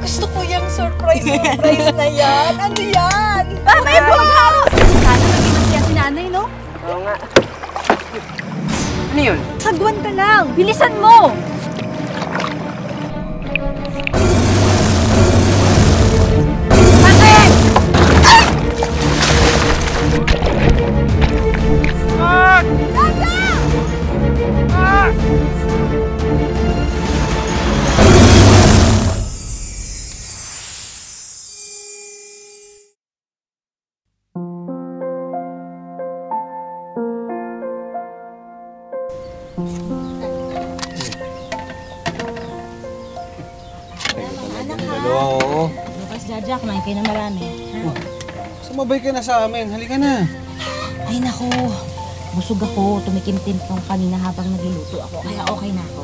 Gusto ko yung surprise na yan. Ano yan? Babay po! Sana maging masaya si nanay, no? Oo nga. Ano yun? Sagwan ka lang! Bilisan mo! Bukas, Jaja, kumain kayo na marami. Sumabay ka na sa amin. Halika na. Ay, naku. Busog ako. Tumikim-tim kong kanina habang nagluluto ako. Kaya okay na ako.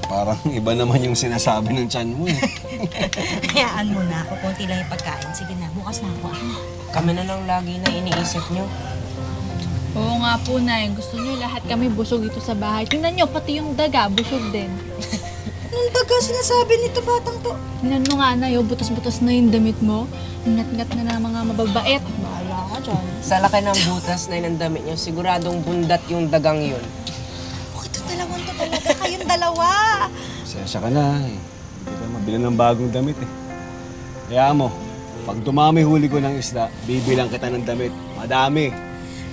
Parang iba naman yung sinasabi ng tiyan mo eh. Hayaan mo na ako. Konti lang yung pagkain. Sige na, bukas na ako. Kami na lang lagi na iniisip nyo. Oo nga po, Nay. Gusto niyo lahat kami busog dito sa bahay. Tingnan niyo, pati yung daga, busog din. Anong daga sinasabi nito batang to? Tingnan mo nga, Nay, butas-butas na yung damit mo. Ngat-ngat na ng mga mababait. Bahala ka dyan. Sa laki ng butas na ng damit nyo, siguradong bundat yung dagang yun. Oh, ito dalawang to talaga. Kayong dalawa. Sensya ka na eh. Hindi ka mabili ng bagong damit eh. Kaya mo, pag dumami huli ko ng isda, bibilang kita ng damit. Madami.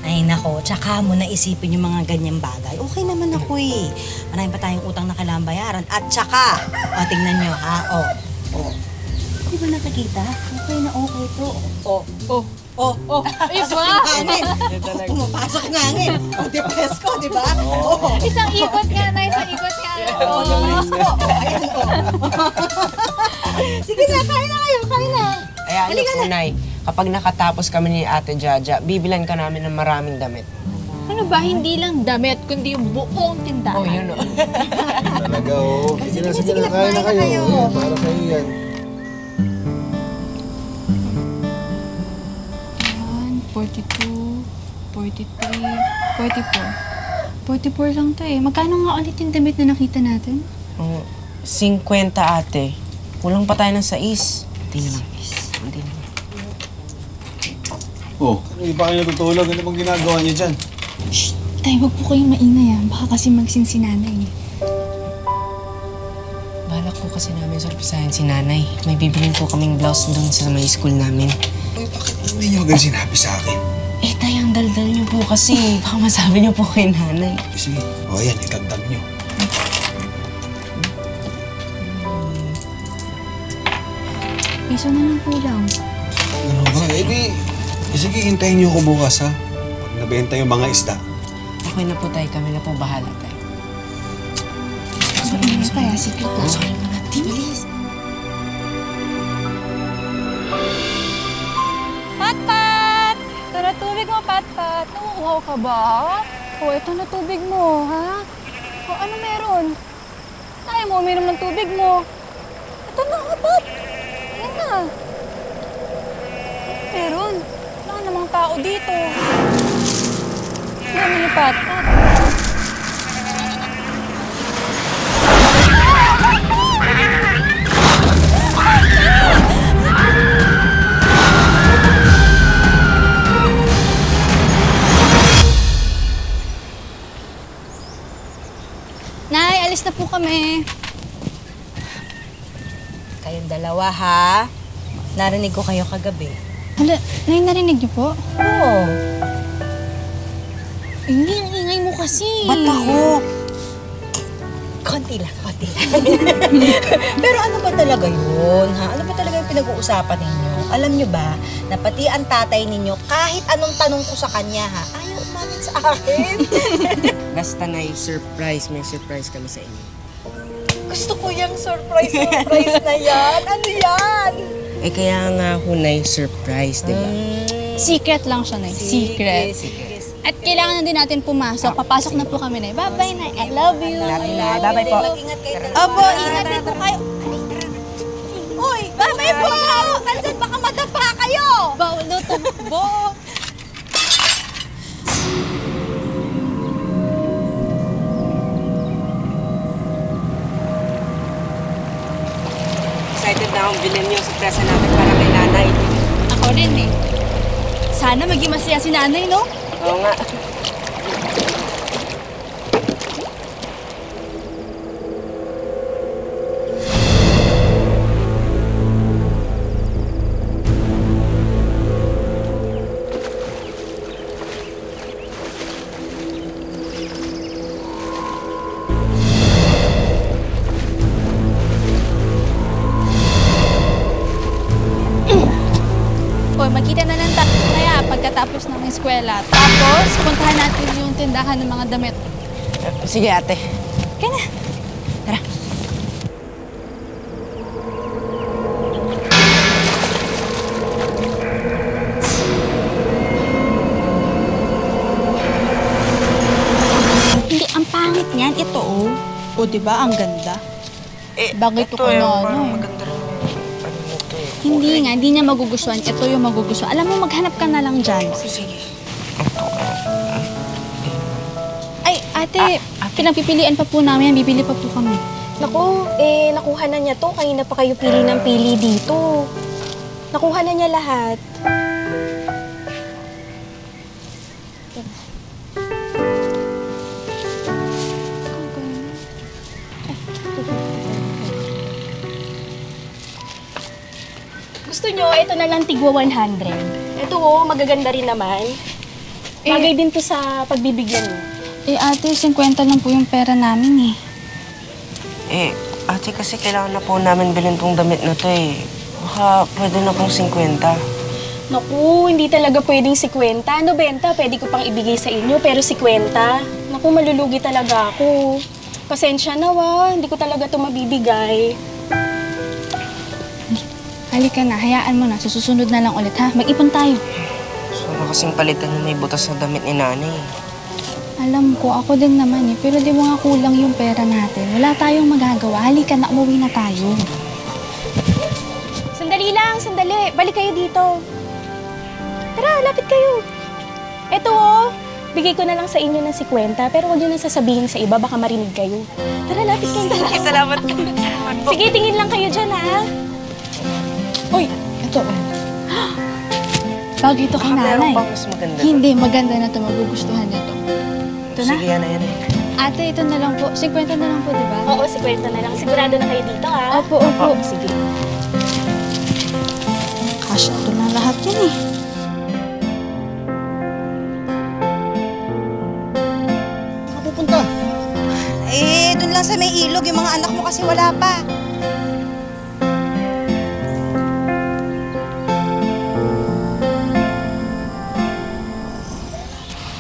Ay, nako. Tsaka mo na isipin yung mga ganyang bagay. Okay naman ako eh. Marami pa tayong utang na kailangan bayaran. At tsaka, tingnan nyo ha. Di ba nakikita? Okay na okay to. Iba! Pumapasok nga ngin. Di pesko, di ba? Isang ikot nga, Nay. Isang ikot nga. Ayan, Sige na, kain na kayo. Kain na. Kaya ano po, Nay, kapag nakatapos kami ni Ate Jaja, bibilan ka namin ng maraming damit. Ano ba? Hindi lang damit, kundi yung buong tindahan. Oh, yun o. Talaga oh. Sige na, kain na kayo. Para sa'yo yan. 42, 43, 44. 44 lang to eh. Magkano nga ulit yung damit na nakita natin? 50 ate. Kulang pa tayo ng 6. Hindi naman. Hindi naman. Oh, hindi pa kayo natutulog. Ano bang ginagawa niyo dyan? Shh! Tay, wag po kayong maingay ah. Baka kasi magsing si nanay. Balak po kasi namin sorpresahin si nanay. May bibilin po kaming blouse doon sa may school namin. Ay, bakit hindi niyo agad sinabi sa akin? Eh, tay, ang daldal niyo po kasi. Baka masabi niyo po kay nanay. Sige. O, ayan. Itagdag niyo. Piso na lang po lang. Ano ba? Eh, sige, hintayin niyo ako bukas, ha? Pag nabenta yung mga isda. Okay na po tayo. Kami na po bahala tayo. Sorry, kaya sige po. Sorry mo na. Bilis. Pat-pat! Ito na tubig mo, Pat-pat. Nauuhaw ka ba? O, ito na tubig mo, ha? O, ano meron? Kaya mo uminom ng tubig mo. Ito na, Pat! Ayan na. Meron. Wala namang tao dito. Ano ni Pat-pat? Nay, alis na po kami. Kayong dalawa ha. Narinig ko kayo kagabi. Hala, Nay, narinig niyo po? Oo. Ingay mo kasi. Ba't ako? Konti lang, konti lang. Pero ano ba talaga yun, ha? Ano ba talaga yung pinag-uusapan ninyo? Alam nyo ba, na pati ang tatay ninyo, kahit anong tanong ko sa kanya, ha? Ayaw umamin sa akin. Basta na surprise. May surprise kami sa inyo. Gusto ko yung surprise na yan. Ano yan? Eh kaya nga hunay surprise, di ba? Secret lang siya, Nay. Secret. At kailangan na din natin pumasok. Papasok na po kami, Nay. Bye-bye, Nay. I love you. Bye-bye po. Mag-ingat kayo. Opo, ingat din po kayo. Uy, bye-bye po! Nandyan, baka madapa kayo! Baulo, tumbo. excited na akong bilhin yung sorpresa natin para kay nanay. Ako rin eh. Sana maging masaya si nanay, no? Oo nga. O, magkita na lang tayo kaya pagkatapos ng eskwela. Tapos, puntahan natin yung tindahan ng mga damit. Sige, ate. Kaya na. Tara. Hindi, ang pangit niyan. Ito, oh. O, di ba? Ang ganda. Bakit ito ko na, parang ano? maganda rin. Ano mo ito eh. Hindi nga, hindi niya magugustuhan. Ito yung magugustuhan. Alam mo, maghanap ka na lang dyan. Sige. Ay, ate, pinagpipilian pa po namin. Bibili pa po kami. Naku, nakuha na niya to. Kanina pa kayo pili ng pili dito. Nakuha na niya lahat. Gusto nyo, ito na lang tigwa 100. Ito magaganda rin naman. Bagay din to sa pagbibigyan mo. Ate, 50 lang po yung pera namin Ate, kasi kailangan na po namin bilhin tong damit na to eh. Baka pwede na pong 50. Naku, hindi talaga pwedeng 50. 90, pwede ko pang ibigay sa inyo, pero 50. Naku, malulugi talaga ako. Pasensya na hindi ko talaga to mabibigay. Halika na, hayaan mo na. Susunod na lang ulit, ha? Mag-ipon tayo. Gusto na kasing palitan na may butas na damit ni nanay. Alam ko, ako din naman eh. Pero di mo nga kulang yung pera natin. Wala tayong magagawa. Halika na, umuwi na tayo. Sandali lang, sandali. Balik kayo dito. Tara, lapit kayo. Eto bigay ko na lang sa inyo ng 50, pero huwag nyo na sasabihin sa iba, baka marinig kayo. Tara, lapit kayo. Salamat. Sige, tingin lang kayo dyan, ha? Uy, ito Bagay ito kay Meron nanay. pa mas maganda. Hindi, maganda na ito. Magugustuhan niya ito. Ito na? Sige, yan. Ate, ito na lang po. 50 na lang po, di ba? Oo, 50 na lang. Sigurado na kayo dito, ha? Opo, opo. Sige. Kasya ito na lahat yan eh. Saan ka pupunta? Dun lang sa may ilog. Yung mga anak mo kasi wala pa.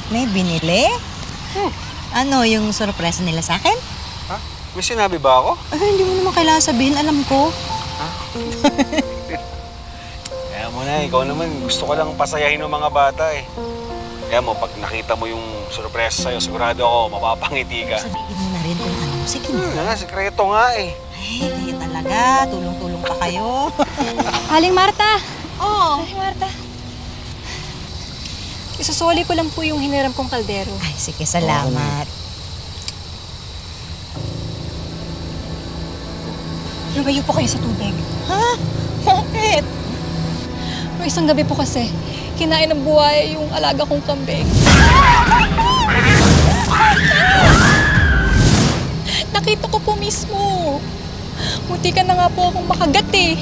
May binili? Ano, yung sorpresa nila sa akin? Ha? May sinabi ba ako? Ay, hindi mo naman kailangan sabihin. Alam ko. Kaya mo na, ikaw naman. Gusto ko lang pasayahin ng mga bata eh. Kaya mo, pag nakita mo yung sorpresa sa'yo, sigurado ako, mapapangiti ka. Sabihin mo na rin kung ano. Sige na. Sikreto nga eh. Ay, kayo talaga. Tulong-tulong pa kayo. Aling Marta! Oo. Aling Marta. Isusoli ko lang po yung hiniram kong kaldero. Ay, sige. Salamat. Lumayo po kayo sa tubig. Ha? Bakit? May isang gabi po kasi, kinain ng buhaya yung alaga kong kambing. Nakita ko po mismo. Munti ka na nga po akong makagat eh.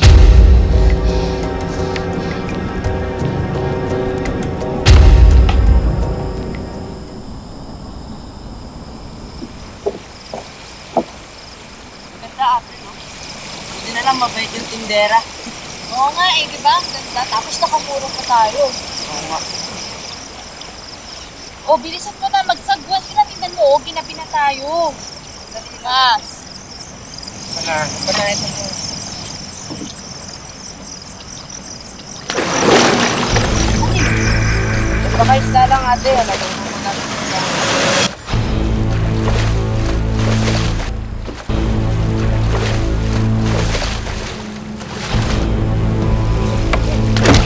Hindi na lang mabait yung tindera. Oo nga eh, di ba? Ang ganda. Tapos nakamurong pa tayo. Oo nga. O, bilisan mo na. Magsagwan ka na. Tingnan mo, ginabi na tayo. Mas. Wala ito mo. Baka isda lang ate. Wala lang naman.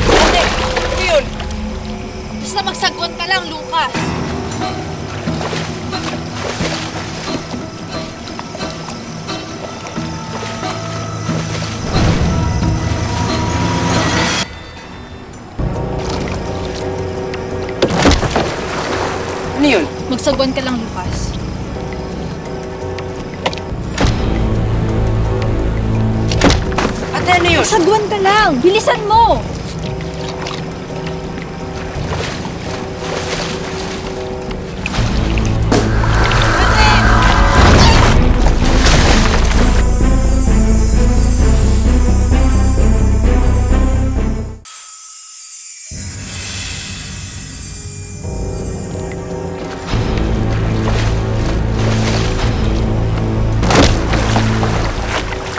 Ate, ano yun? Basta magsagwan ka lang, Lucas. Ano yun? Magsagwan ka lang, Lucas. Ate, ano yun? Sagwan ka lang! Bilisan mo!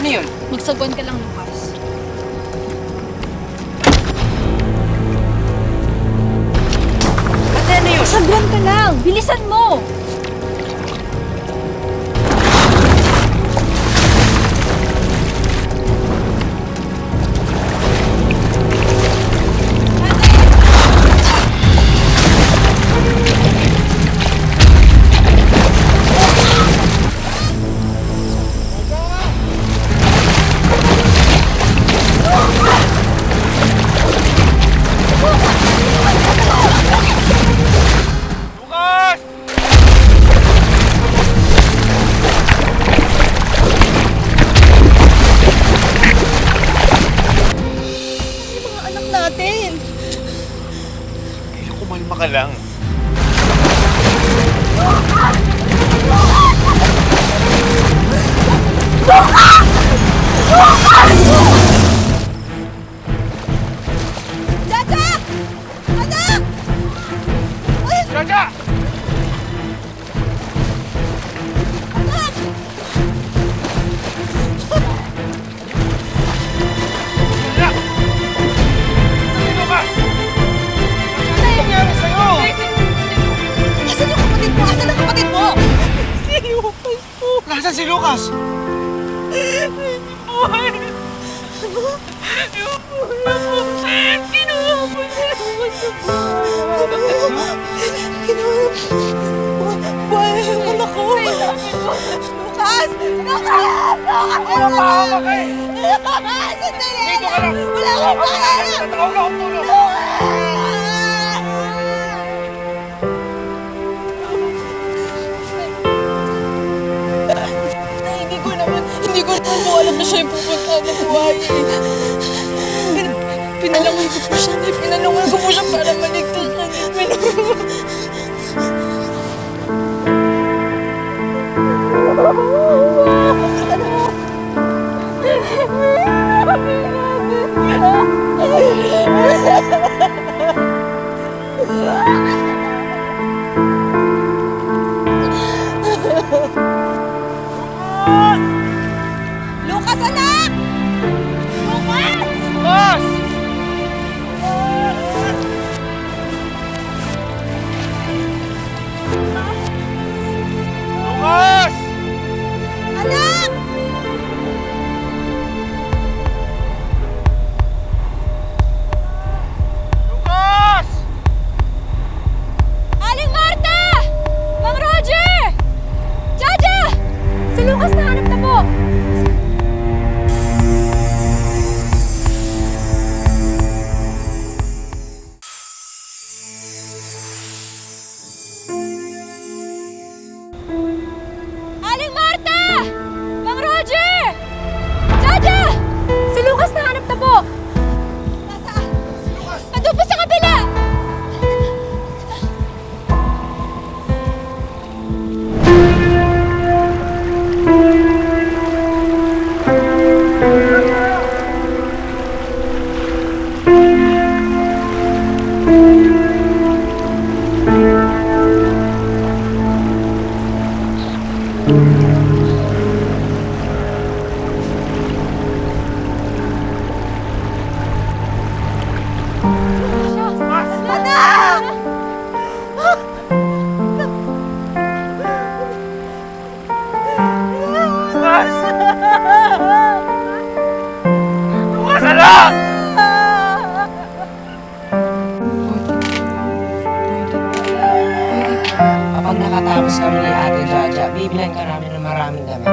Ano yun? Magsagwan ka lang, Lucas. Ate, ano yun? Sagwan ka lang! Bilisan mo! Kumalma ka lang. Jaja! Anak! Ano ba? Ano nangyari sa'yo? Asan yung kapatid mo? Asan ang kapatid mo? Si Lucas po! Nasaan si Lucas? Yung pula po! Kinuha po si Lucas sa buhay! Buhay yung anak ko! Lucas! Lucas! Ano pa ako kay? Lucas! Sandali! Dito ka lang! Wala akong pakailan! Tatawag akong tulong! Hindi ko naman po alam na siya yung pupunta ng buhay. Pinalangoy ko po siya. Pinalangoy ko po siya para maligtas siya. Lucas, anak! Lucas! Lucas! Lucas! Anak! Lucas! Aling Marta! Mang Roger! Jaja! Si Lucas nahanap na po! Aling Marta! Mang Roger! Jaja! Si Lucas nahanap na po! Nasaan? Si Lucas! Andun po sa kabila! Lucas, anak! Kapag nakatapos kami ni Ate Jaja, bibilan ka namin ng maraming damit.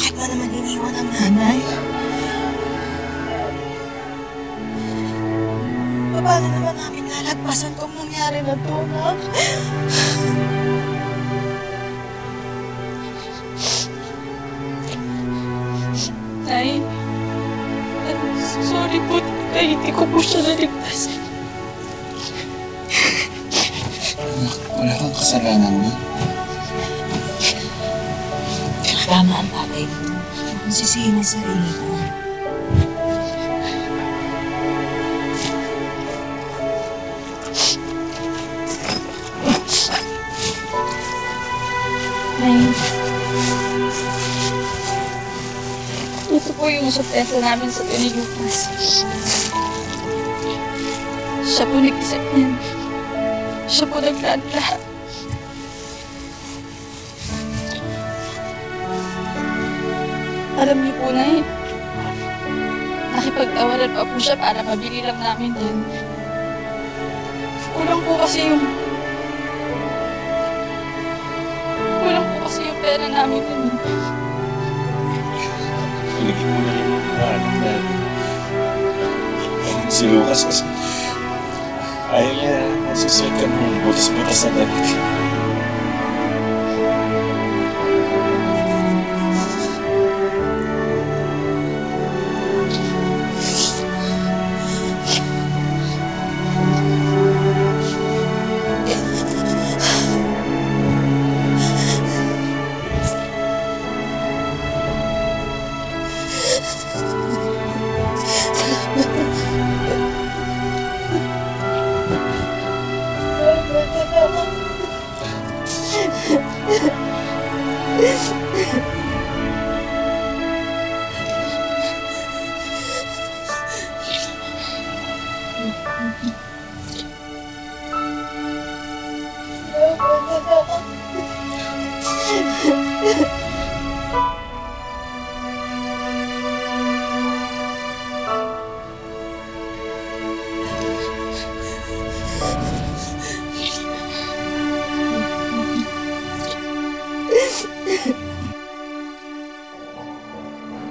Bakit ba naman iniwan ang nanay? Paano naman namin lalagpasan kung nangyari na to, Nak? Nay, sorry po kaya hindi ko po siya naligtas. Anak, wala kang kasalanan mo. Tama ang tatay mo. Kung sisihin ang sarili mo. Nay, ito po yung sorpresa namin sa ni Lucas. Siya po nag-isip niyan. Siya po naglaan lahat. Alam niyo po, Nay, nakipag-tawaran pa po siya para mabili lang namin yan. Kulang po kasi yung pera namin yun. Pinigil mo na rin ang anak dahil si Lucas kasi ayaw niya nasusuot ka ng butas-butas na damit.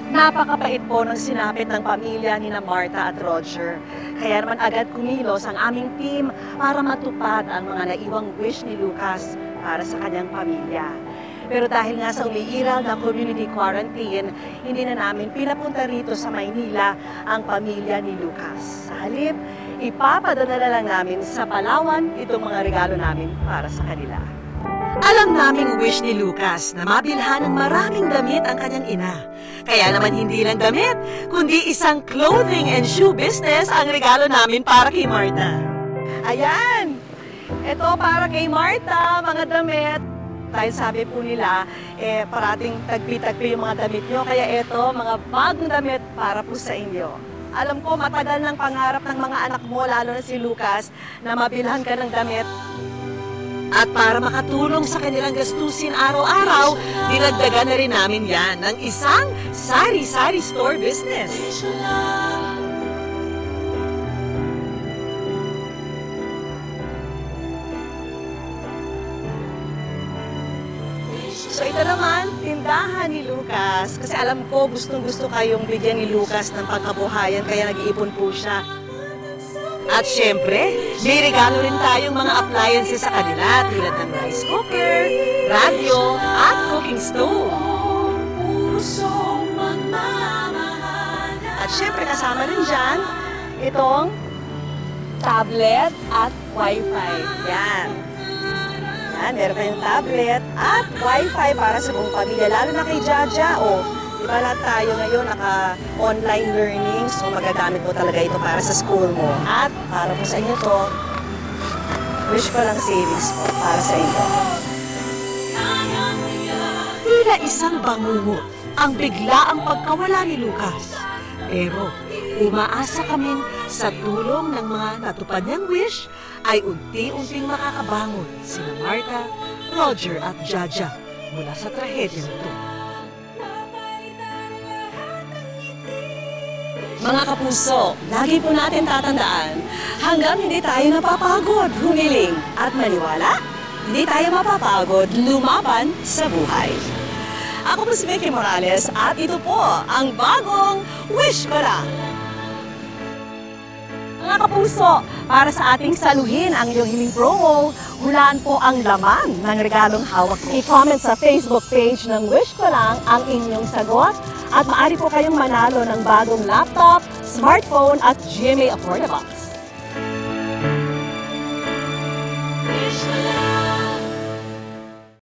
Napakapait po ng sinapit ng pamilya ni na Martha at Roger. Kaya naman agad kumilos ang aming team para matupad ang mga naiwang wish ni Lucas para sa kanyang pamilya. Pero dahil nga sa umiiral na community quarantine, hindi na namin pinapunta rito sa Maynila ang pamilya ni Lucas. Sa halip, ipapadala lang namin sa Palawan itong mga regalo namin para sa kanila. Alam naming wish ni Lucas na mabilhan ng maraming damit ang kanyang ina. Kaya naman hindi lang damit, kundi isang clothing and shoe business ang regalo namin para kay Martha. Ayan! Ito para kay Martha, mga damit. Dahil sabi po nila, parating tagpi-tagpi yung mga damit nyo. Kaya ito, mga bagong damit para po sa inyo. Alam ko, matagal ng pangarap ng mga anak mo, lalo na si Lucas, na mabilhan ka ng damit. At para makatulong sa kanilang gastusin araw-araw, dinagdagan na rin namin yan ng isang sari-sari store business. So ito naman, tindahan ni Lucas. Kasi alam ko, gustong-gusto kayong bigyan ni Lucas ng pagkabuhayan, kaya nag-iipon po siya. At syempre, may regalo rin tayong mga appliances sa kanila tulad ng rice cooker, radio, at cooking stove. At syempre, kasama rin dyan itong tablet at wifi. Yan. Yan, meron kayong tablet at wifi para sa buong pamilya, lalo na kay Jaja. Diba lahat tayo ngayon naka-online learning, so magagamit mo talaga ito para sa school mo. At para po sa inyo to, wish ko lang savings po para sa inyo. Tila isang bangungot ang biglaang pagkawala ni Lucas. Pero umaasa kami sa tulong ng mga natupad niyang wish ay unti-unting makakabangon sina Martha, Roger at Jaja mula sa trahedya nito. Mga kapuso, lagi po natin tatandaan, hanggang hindi tayo napapagod, humiling at maniwala, hindi tayo mapapagod lumaban sa buhay. Ako po si Vicky Morales at ito po ang bagong Wish Ko Lang. Mga kapuso, para sa ating saluhin ang iyong hiling promo, hulaan po ang laman ng regalong hawak mo. I-comment sa Facebook page ng Wish Ko Lang ang inyong sagot at maaari po kayong manalo ng bagong laptop, smartphone at GMA Affordabox. Wish Ko Lang.